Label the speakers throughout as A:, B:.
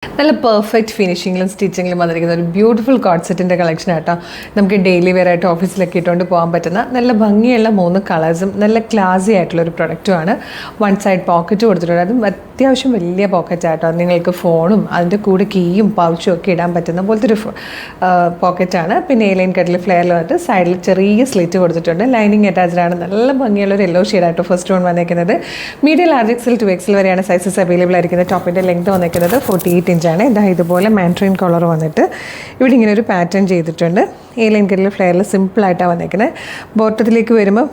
A: നല്ല പെർഫെക്റ്റ് ഫിനിഷിങ്ങിലും സ്റ്റിച്ചിങ്ങിലും വന്നിരിക്കുന്ന ഒരു ബ്യൂട്ടിഫുൾ കോഡ് സെറ്റിൻ്റെ കളക്ഷൻ ആട്ടോ. നമുക്ക് ഡെയിലി വെയർ ആയിട്ട് ഓഫീസിലൊക്കെ ഇട്ടുകൊണ്ട് പോകാൻ പറ്റുന്ന നല്ല ഭംഗിയുള്ള 3 കളേഴ്സും നല്ല ക്ലാസി ആയിട്ടുള്ളൊരു പ്രൊഡക്റ്റുമാണ്. വൺ സൈഡ് പോക്കറ്റ് കൊടുത്തിട്ടുണ്ട്. അതും അത്യാവശ്യം വലിയ പോക്കറ്റ് ആട്ടോ. നിങ്ങൾക്ക് ഫോണും അതിൻ്റെ കൂടെ കീയും പൗച്ചും ഒക്കെ ഇടാൻ പറ്റുന്ന പോലത്തെ ഒരു പോക്കറ്റാണ്. പിന്നെ എലൈൻ കട്ടിൽ ഫ്ലെയറിൽ വന്നിട്ട് സൈഡിൽ ചെറിയ സ്ലിറ്റ് കൊടുത്തിട്ടുണ്ട്. ലൈനിങ് അറ്റാച്ച്ഡ് ആണ്. നല്ല ഭംഗിയുള്ള ഒരു യെല്ലോ ഷെയ്ഡായിട്ട് ഫസ്റ്റ് വൺ വന്നിരിക്കുന്നത്. മീഡിയം ലാർജ് എക്സൽ 2XL വരെയാണ് സൈസസ് അവൈലബിൾ ആയിരിക്കുന്നത്. ടോപ്പിൻ്റെ ലെങ്ത് വന്നിരിക്കുന്നത് 48 ഇഞ്ചാണ്. ഇതാ ഇതുപോലെ മാൻട്രീൻ കളർ വന്നിട്ട് ഇവിടെ ഇങ്ങനെ ഒരു പാറ്റേൺ ചെയ്തിട്ടുണ്ട്. ഈ ലൈൻ കട്ടിൽ ഫ്ലെയറിൽ സിമ്പിളായിട്ടാണ് വന്നിരിക്കുന്നത്. ബോട്ടത്തിലേക്ക് വരുമ്പോൾ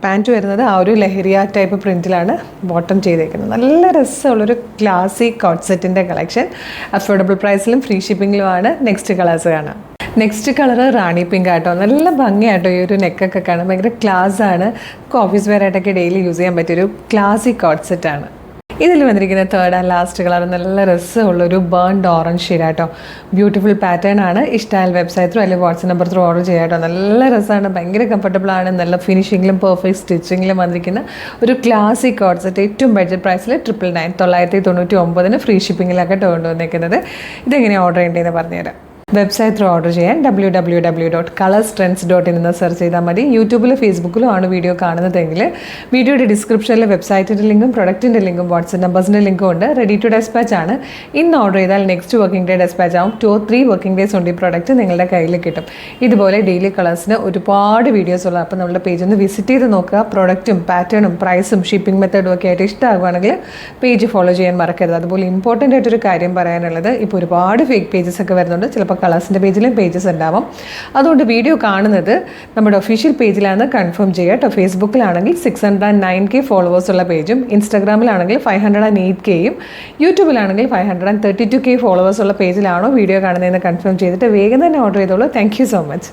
A: പാൻറ്റ് വരുന്നത് ആ ഒരു ലഹരിയ ടൈപ്പ് പ്രിൻറ്റിലാണ് ബോട്ടം ചെയ്തേക്കുന്നത്. നല്ല രസമുള്ളൊരു ക്ലാസി കോഡ് സെറ്റിൻ്റെ കളക്ഷൻ. അഫോർഡബിൾ പ്രൈസിലും ഫ്രീ ഷിപ്പിങ്ങിലുമാണ്. നെക്സ്റ്റ് കളേഴ്സ് കാണാം. നെക്സ്റ്റ് കളർ റാണി പിങ്ക് ആട്ടോ. നല്ല ഭംഗിയാട്ടോ. ഈ ഒരു നെക്കൊക്കെ കാണാൻ ഭയങ്കര ക്ലാസ് ആണ്. ഓഫീസ് വെയർ ആയിട്ടൊക്കെ ഡെയിലി യൂസ് ചെയ്യാൻ പറ്റിയൊരു ക്ലാസി കോഡ് സെറ്റാണ്. ഇതിൽ വന്നിരിക്കുന്ന തേർഡ് ആൻഡ് ലാസ്റ്റ് കളർ നല്ല രസമുള്ളൊരു ബേൺഡ് ഓറഞ്ച് ഷെയ്ഡാട്ടോ. ബ്യൂട്ടിഫുൾ പാറ്റേൺ ആണ്. ഇഷ്ടമായ വെബ്സൈറ്റ് ത്രൂ അല്ലെങ്കിൽ വാട്സ്ആപ്പ് നമ്പർ ത്രൂ ഓർഡർ ചെയ്യാട്ടോ. നല്ല രസമാണ്. ഭയങ്കര കംഫർട്ടബിൾ ആണ്. നല്ല ഫിനിഷിങ്ങിലും പെർഫെക്റ്റ് സ്റ്റിച്ചിങ്ങിലും വന്നിരിക്കുന്ന ഒരു ക്ലാസിക് കോഡ് സെറ്റ്. ഏറ്റവും ബഡ്ജറ്റ് പ്രൈസിൽ 999 999 ഫ്രീ ഷിപ്പിങ്ങിലൊക്കെ കൊണ്ടുവന്നിരിക്കുന്നത്. ഇതെങ്ങനെയാണ് ഓർഡർ ചെയ്യേണ്ടതെന്ന് പറഞ്ഞുതരാം. വെബ്സൈറ്റ് ത്രൂ ഓർഡർ ചെയ്യാൻ www.colorstrends.in എന്ന് സെർച്ച് ചെയ്താൽ മതി. യൂട്യൂബിലും ഫേസ്ബുക്കിലും ആണ് വീഡിയോ കാണുന്നതെങ്കിൽ വീഡിയോയുടെ ഡിസ്ക്രിപ്ഷനിൽ വെബ്സൈറ്റിൻ്റെ ലിങ്കും പ്രൊഡക്റ്റിൻ്റെ ലിങ്കും വാട്സ്ആപ്പ് നമ്പേഴ്സിൻ്റെ ലിങ്കും ഉണ്ട്. റെഡി ടു ഡെസ്പാച്ച് ആണ്. ഇന്ന് ഓർഡർ ചെയ്താൽ നെക്സ്റ്റ് വർക്കിംഗ് ഡേ ഡെസ്പാച്ച് ആവും. 2 or 3 വർക്കിംഗ് ഡേയ്സ് കൊണ്ട് ഈ പ്രൊഡക്റ്റ് നിങ്ങളുടെ കയ്യിൽ കിട്ടും. ഇതുപോലെ ഡെയിലി കളേഴ്സിന് ഒരുപാട് വീഡിയോസ് ഉള്ളത്. അപ്പോൾ നമ്മുടെ പേജ് ഒന്ന് വിസിറ്റ് ചെയ്ത് നോക്കുക. പ്രൊഡക്റ്റും പാറ്റേണും പ്രൈസും ഷിപ്പിംഗ് മെത്തേഡും ഒക്കെ ആയിട്ട് ഇഷ്ടമാകുകയാണെങ്കിൽ പേജ് ഫോളോ ചെയ്യാൻ മറക്കരുത്. അതുപോലെ ഇമ്പോർട്ടൻ്റ് ആയിട്ടൊരു കാര്യം പറയാനുള്ളത്, ഇപ്പോൾ ഒരുപാട് ഫേക്ക് പേജസ് ഒക്കെ വരുന്നുണ്ട്. ചിലപ്പോൾ കളേഴ്സിൻ്റെ പേജിലും പേജസ് ഉണ്ടാവും. അതുകൊണ്ട് വീഡിയോ കാണുന്നത് നമ്മുടെ ഒഫീഷ്യൽ പേജിലാണ് കൺഫേം ചെയ്യുക കേട്ടോ. ഫേസ്ബുക്കിലാണെങ്കിൽ 609K ഫോളോവേഴ്സ് ഉള്ള പേജും, ഇൻസ്റ്റാഗ്രാമിലാണെങ്കിൽ 508Kയും, യൂട്യൂബിലാണെങ്കിൽ 532K ഫോളോവേഴ്സ് ഉള്ള പേജിലാണോ വീഡിയോ കാണുന്നതെന്ന് കൺഫേം ചെയ്തിട്ട് വേഗം തന്നെ ഓർഡർ ചെയ്തോളൂ. Thank you so much.